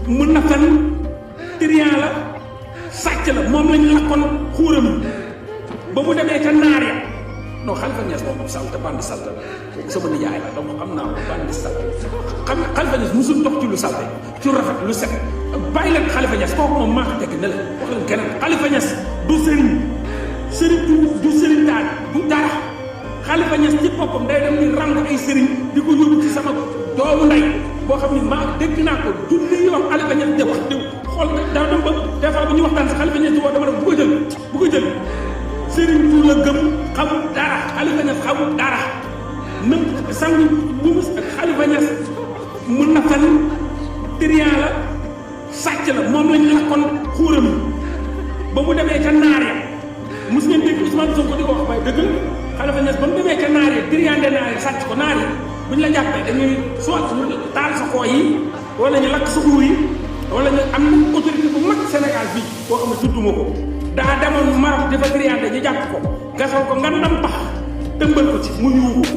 mun na fen trian la sàcc la moom lañ lakkoon xuuram ba mu demee ca naar ya non Khalifa Niass moom salte bandi salte sama nijaay la donc xam naa ko bandi salte xam nga Khalifa Niass musul dox ci lu salte ci rafet lu set bàyyi leen Khalifa Niass kooku moom maa ko teg ne la wax leen keneen Khalifa Niass du sëriñ du sëriñ daal du dara Khalifa Niass ci boppam day dem ni rang ay sëriñ di ko yóbbu ci sama doomu ndey boo xam ni maa dégg naa ko junni yoon Khalifa Niass de wax diw xool daa dem ba des fois bu ñu waxtaan si Khalifa Niass di woo dama ne bu ko jël sëriñ du la gëm xamul dara Khalifa Niass xamul dara même sangu bu mu Khalifa Niass mun na fen trian la sàcc la moom lañ lakkoon xuuram ba mu demee ca naar ya mos ngeen dégg Ousmane Sonko di ko wax waaye dëgg la Khalifa Niass ba mu demee ca naar ya triande naar ya sàcc ko naar ya bu ñu la jàppee dañuy soit taal sa koo yi wala ñu lakk sa xuur yi wala ñu am na autorité bu mag Sénégal bii boo xam ne tudduma ko daa demoon Maroc dafa triande ñu jàpp ko gasal ko nga ndam pax tëmbal ko ci mu yuuxu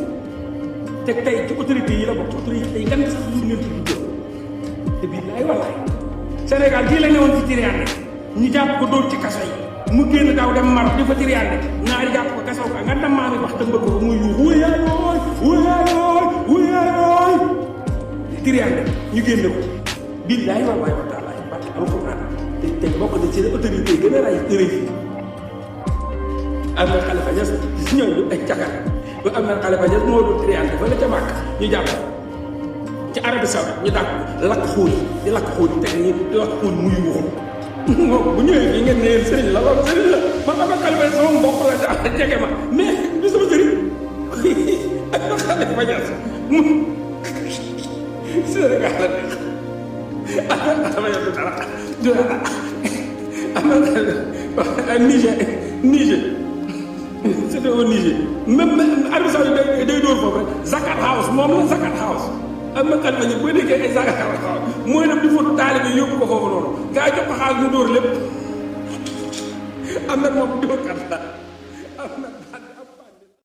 te tey ci autorité yi la bokk ci autorité yi nga sax yu ngeen tudd te billaay wallaay Sénégal gii la newoon ci triande ñu jàpp ko dóor ci kaso yi mu génn daaw dem Maroc dafa triande ñaari jàpp ko gasal ko nga ndam maa mi wax tëmbal ko muy yuuxu wuyaay triande ñu génn ko billaay wallaay wa taala barke alxuraan te bokk na ci autorité yi gën a ray tërëf yi am na Khalifa Niass si ñooñu ay cakar ba am na Khalifa Niass moo doon triande fa la ca màkk ñu jàpp ci Arabie Saoudite ñu dàq lakk xuul di lakk xuul teg ñi di lakk xuul muy yuuxu moom bu ñëwee fii ngeen ne yéen sëriñ la loolu sëriñ la man am na Khalifa sama mbokk la daa jege ma mais du sama sëriñ ak na Khalifa Niass mu Sénégal la nekk ama yo du dara du dara ama Niger c'était au Niger même Arabie Saoudite day dóor foofu rek Zakat House moom la Zakat House am na Khalifa Niass boo déggee ay Zakat House mooy dem di foto taalibe yóbbu ko foofu noonu gaa jox ko xaalis mu dóor lépp am na moom dóor kat la am na